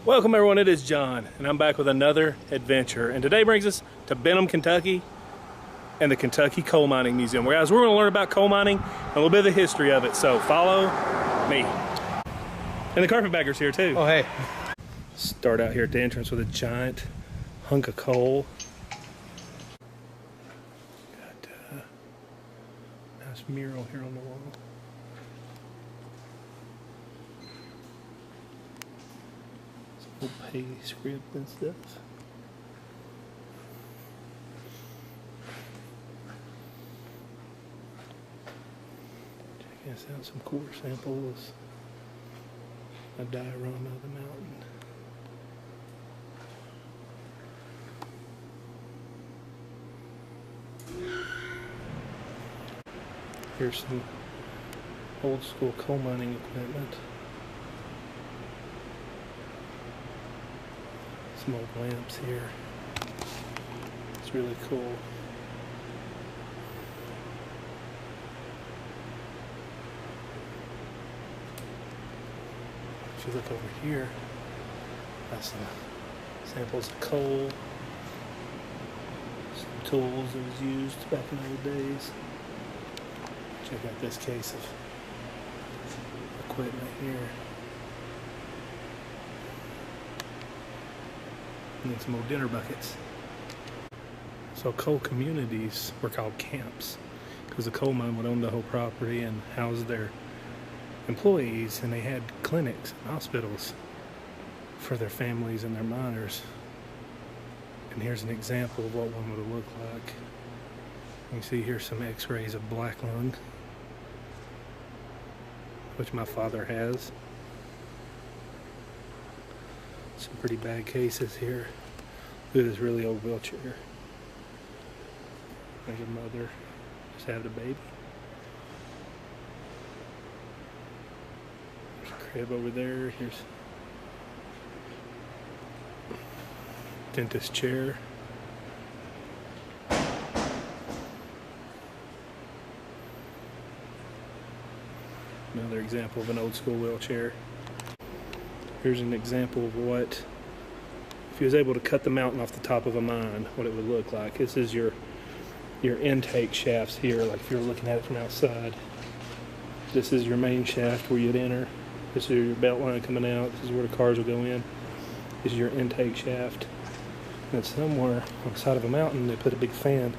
Welcome everyone, it is John, and I'm back with another adventure. And today brings us to Benham, Kentucky, and the Kentucky Coal Mining Museum. Guys, we're going to learn about coal mining and a little bit of the history of it, so follow me. And the Carpetbagger's here too. Oh, hey. Start out here at the entrance with a giant hunk of coal. Got a nice mural here on the wall. Some old pay script and stuff. Check this out, some core samples. A diorama of the mountain. Here's some old school coal mining equipment. Some old lamps here. It's really cool. If you look over here, that's some samples of coal, some tools that was used back in the old days. Check out this case of equipment here. And then some old dinner buckets. So coal communities were called camps because the coal mine would own the whole property and house their employees, and they had clinics and hospitals for their families and their miners. And here's an example of what one would look like. You see here some x-rays of black lung, which my father has. Some pretty bad cases here. Look at this really old wheelchair. Like a mother just had a baby. There's a crib over there. Here's dentist chair. Another example of an old school wheelchair. Here's an example of what, if you was able to cut the mountain off the top of a mine, what it would look like. This is your intake shafts here, like if you were looking at it from outside. This is your main shaft where you'd enter. This is your belt line coming out. This is where the cars will go in. This is your intake shaft. And somewhere on the side of a mountain, they put a big fan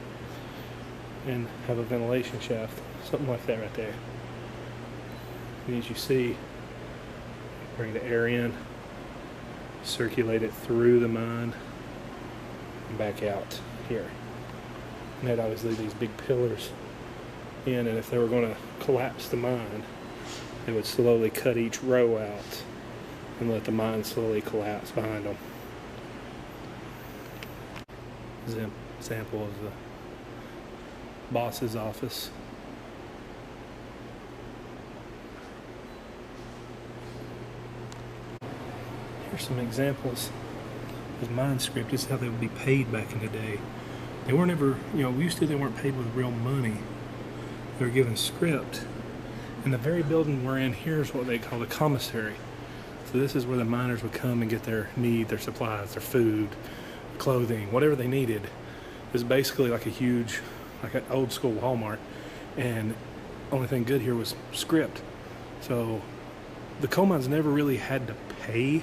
and have a ventilation shaft. Something like that right there. And as you see, bring the air in, circulate it through the mine, and back out here. And they'd always leave these big pillars in, and if they were going to collapse the mine, they would slowly cut each row out and let the mine slowly collapse behind them. Example of the boss's office. Here's some examples of mine script. This is how they would be paid back in the day. They weren't ever, used to, they weren't paid with real money. They were given script. And the very building we're in here is what they call the commissary. So this is where the miners would come and get their supplies, their food, clothing, whatever they needed. It was basically like like an old school Walmart. And the only thing good here was script. So the coal mines never really had to pay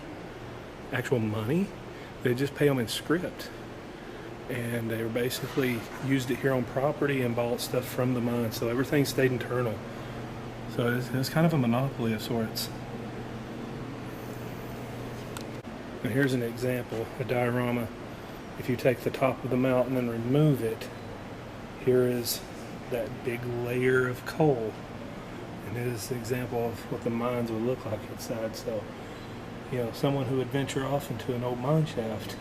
actual money. They just pay them in script, and they were basically used it here on property and bought stuff from the mine, so everything stayed internal. So it was kind of a monopoly of sorts. And here's an example, a diorama. If you take the top of the mountain and remove it, here is that big layer of coal, and it is an example of what the mines would look like inside. So someone who would venture off into an old mine shaft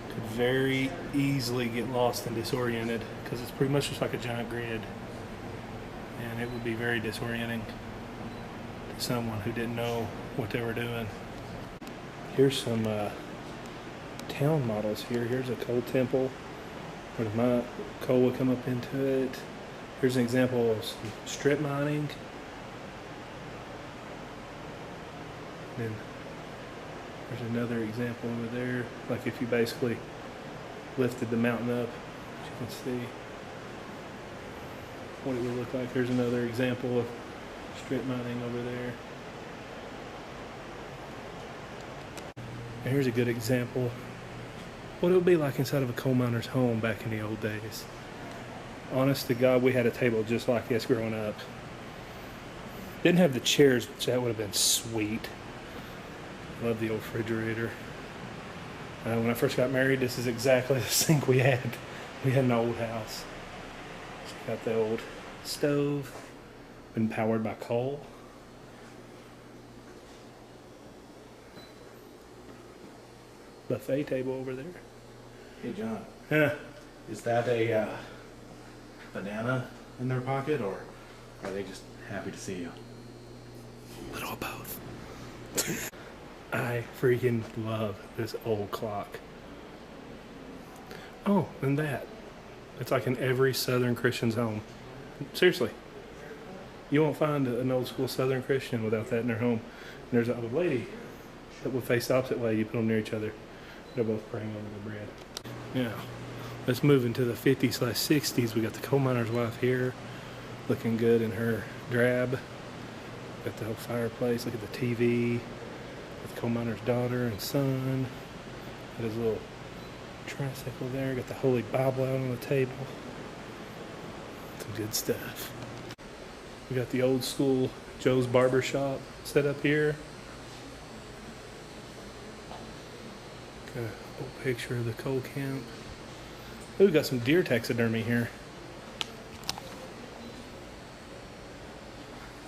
could very easily get lost and disoriented, because it's pretty much just like a giant grid, and it would be very disorienting to someone who didn't know what they were doing. Here's some town models here. Here's a coal temple where the coal would come up into it. Here's an example of some strip mining. And There's another example over there. Like if you basically lifted the mountain up, you can see what it would look like. Here's another example of strip mining over there. And here's a good example what it would be like inside of a coal miner's home back in the old days. Honest to God, we had a table just like this growing up. Didn't have the chairs, which that would have been sweet. Love the old refrigerator. When I first got married, this is exactly the sink we had. We had an old house. Got the old stove, been powered by coal. Buffet table over there. Hey John, Yeah. is that a banana in their pocket, or are they just happy to see you? A little of both. I freaking love this old clock. Oh, and that. It's like in every Southern Christian's home. Seriously. You won't find an old school Southern Christian without that in their home. And there's a lady that will face the opposite way. You put them near each other. They're both praying over the bread. Now, let's move into the 50s/60s. We got the coal miner's wife here, looking good in her drab. Got the whole fireplace. Look at the TV. Got the coal miner's daughter and son. Got his little tricycle there. Got the Holy Bible out on the table. Some good stuff. We got the old school Joe's Barber Shop set up here. Got an old picture of the coal camp. Oh, we got some deer taxidermy here.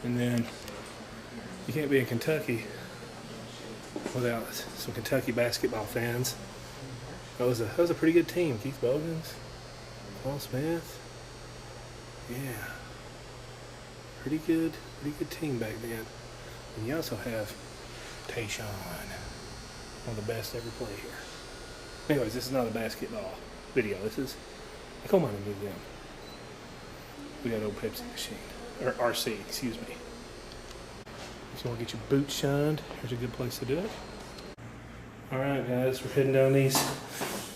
And then you can't be in Kentucky without some Kentucky basketball fans. That was a pretty good team. Keith Bogans, Paul Smith. Yeah. Pretty good team back then. And you also have Tayshaun, one of the best ever played here. Anyways, this is not a basketball video. This is a coal mining museum. We got an old Pepsi machine, or RC, excuse me. If you want to get your boots shined, here's a good place to do it. All right, guys, we're heading down these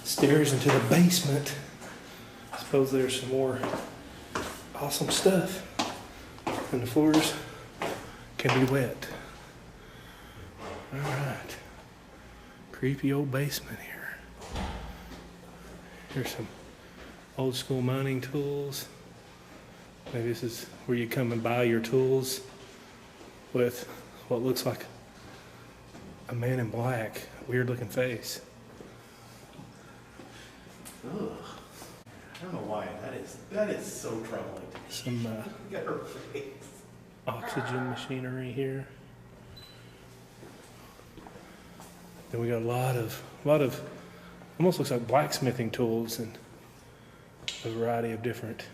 stairs into the basement. I suppose there's some more awesome stuff. And the floors can be wet. All right. Creepy old basement here. Here's some old school mining tools. Maybe this is where you come and buy your tools with what looks like a man in black, weird looking face. Ugh. I don't know why. That is so troubling. Some Got her face. oxygen machinery here. Then we got a lot of almost looks like blacksmithing tools and a variety of different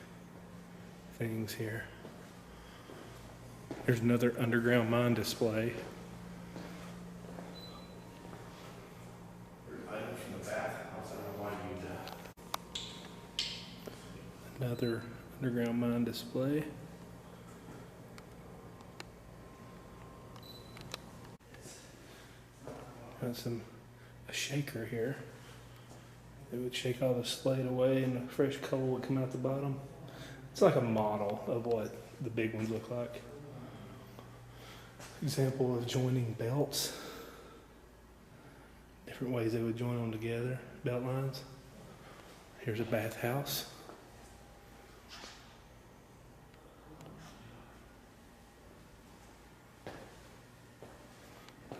things here. There's another underground mine display. Items from the bathhouse. I don't know why you Another underground mine display. Got a shaker here. It would shake all the slate away and the fresh coal would come out the bottom. It's like a model of what the big ones look like. Example of joining belts. Different ways they would join them together, belt lines. Here's a bathhouse.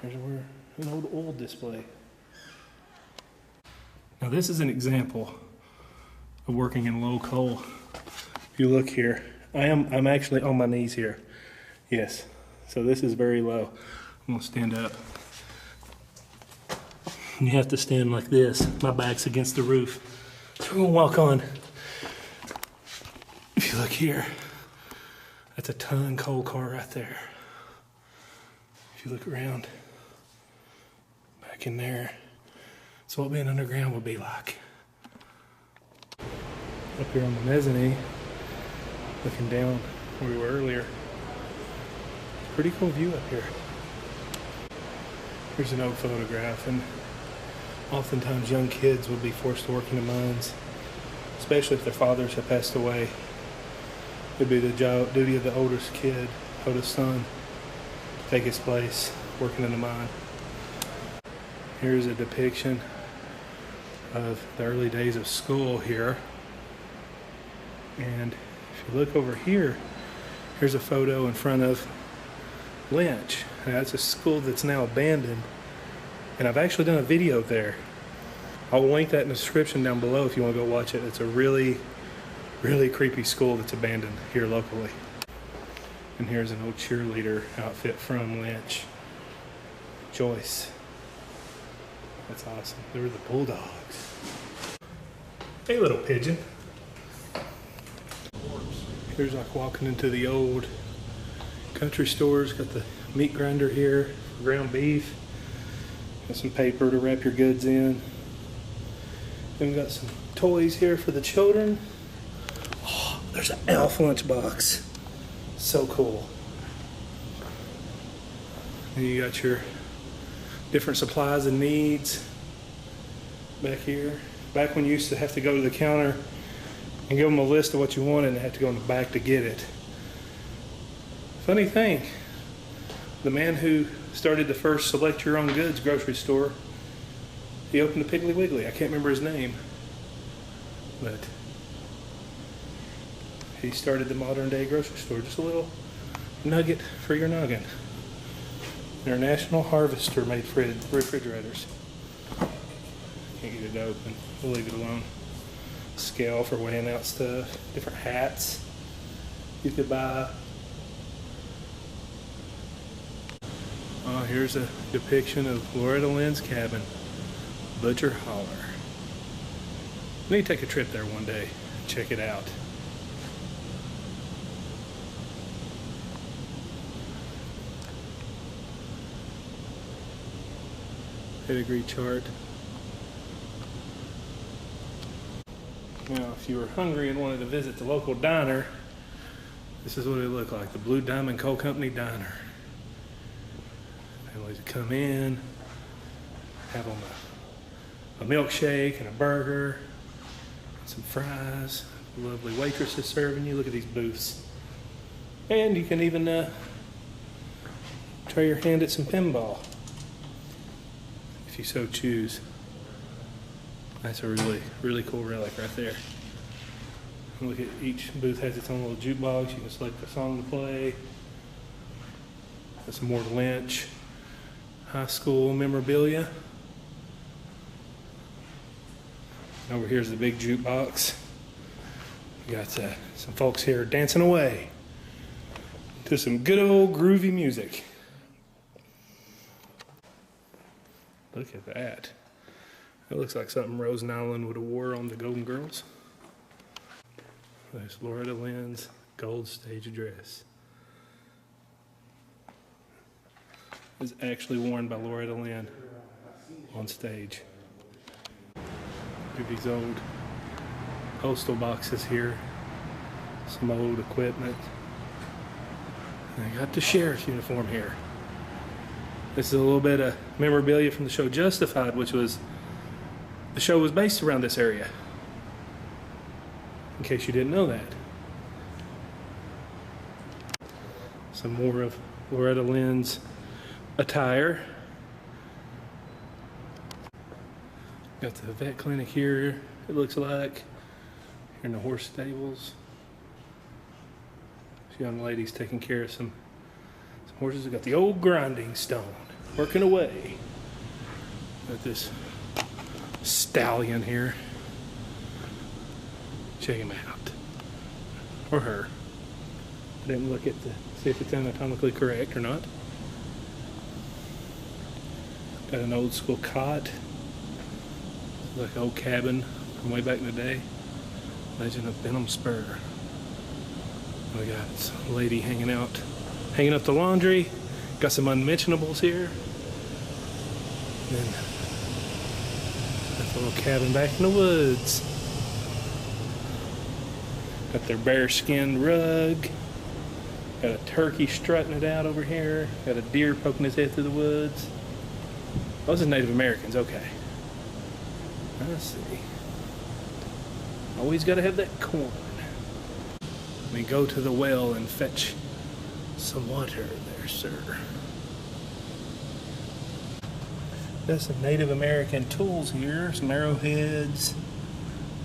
Here's an old oil display. Now this is an example of working in low coal. If you look here, I'm actually on my knees here. Yes, so this is very low. I'm gonna stand up. You have to stand like this. My back's against the roof. So we're gonna walk on. If you look here, that's a ton coal car right there. If you look around, back in there, that's what being underground would be like. Up here on the mezzanine, looking down where we were earlier. Pretty cool view up here. Here's an old photograph, and oftentimes young kids will be forced to work in the mines, especially if their fathers have passed away. It'd be the duty of the oldest son, to take his place working in the mine. Here's a depiction of the early days of school here. And if you look over here, here's a photo in front of Lynch. Now, that's a school that's now abandoned, and I've actually done a video there. I'll link that in the description down below if you want to go watch it. It's a really, really creepy school that's abandoned here locally. And here's an old cheerleader outfit from Lynch. Joyce. That's awesome. They were the Bulldogs. Hey, little pigeon. Here's like walking into the old country stores. Got the meat grinder here for ground beef. Got some paper to wrap your goods in. Then we got some toys here for the children. Oh, there's an Elf lunchbox. So cool. And you got your different supplies and needs back here. Back when you used to have to go to the counter and give them a list of what you wanted and have to go in the back to get it. Funny thing, the man who started the first select your own goods grocery store, he opened a Piggly Wiggly. I can't remember his name, but he started the modern day grocery store. Just a little nugget for your noggin. International Harvester made refrigerators. Can't get it open. We'll leave it alone. Scale for weighing out stuff. Different hats you could buy. Here's a depiction of Loretta Lynn's cabin. Butcher Holler. We need to take a trip there one day. Check it out. Pedigree chart. Now, if you were hungry and wanted to visit the local diner, this is what it looked like. The Blue Diamond Coal Company Diner. Families would come in, have them a milkshake and a burger, and some fries. Lovely waitresses serving you. Look at these booths. And you can even try your hand at some pinball, if you so choose. That's a really, really cool relic right there. Look at each booth has its own little jukebox. You can select a song to play. Got some more Lynch high school memorabilia. Over here's the big jukebox. We got some folks here dancing away to some good old groovy music. Look at that. That looks like something Rose Nyland would have wore on the Golden Girls. There's Loretta Lynn's gold stage dress. It's actually worn by Loretta Lynn on stage. Look at these old postal boxes here. Some old equipment. And I got the sheriff's uniform here. This is a little bit of memorabilia from the show Justified, which was, the show was based around this area. In case you didn't know that. Some more of Loretta Lynn's attire. Got the vet clinic here, it looks like. Here in the horse stables. This young lady's taking care of some horses. We got the old grinding stone, working away. Got this stallion here. Check him out. Or her. I didn't look at see if it's anatomically correct or not. Got an old school cot. Like an old cabin from way back in the day. Legend of Benham Spur. We got this lady hanging up the laundry. Got some unmentionables here. And then that's a little cabin back in the woods. Got their bear skin rug. Got a turkey strutting it out over here. Got a deer poking his head through the woods. Those are Native Americans, okay. Let's see. Always gotta have that corn. We go to the well and fetch some water there, sir. Got some Native American tools here, some arrowheads,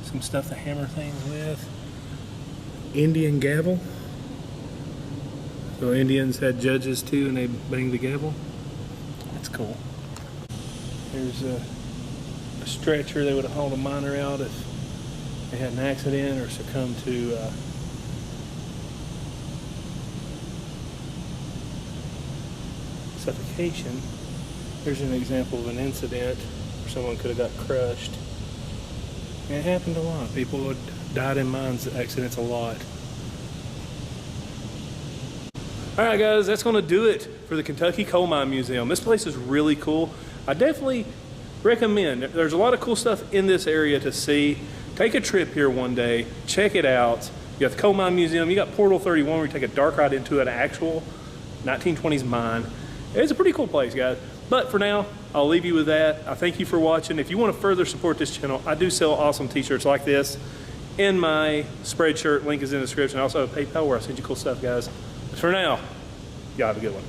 some stuff to hammer things with. Indian gavel. So Indians had judges too, and they banged the gavel. That's cool. Here's a stretcher. They would have hauled a miner out if they had an accident or succumbed to suffocation. Here's an example of an incident where someone could have got crushed. And it happened a lot. People had died in mines accidents a lot. Alright guys, that's going to do it for the Kentucky Coal Mine Museum. This place is really cool. I definitely recommend. There's a lot of cool stuff in this area to see. Take a trip here one day. Check it out. You got the Coal Mine Museum. You got Portal 31 where you take a dark ride into an actual 1920s mine. It's a pretty cool place, guys. But for now, I'll leave you with that. I thank you for watching. If you want to further support this channel, I do sell awesome t-shirts like this in my Spreadshirt. Link is in the description. I also have PayPal where I send you cool stuff, guys. But for now, y'all have a good one.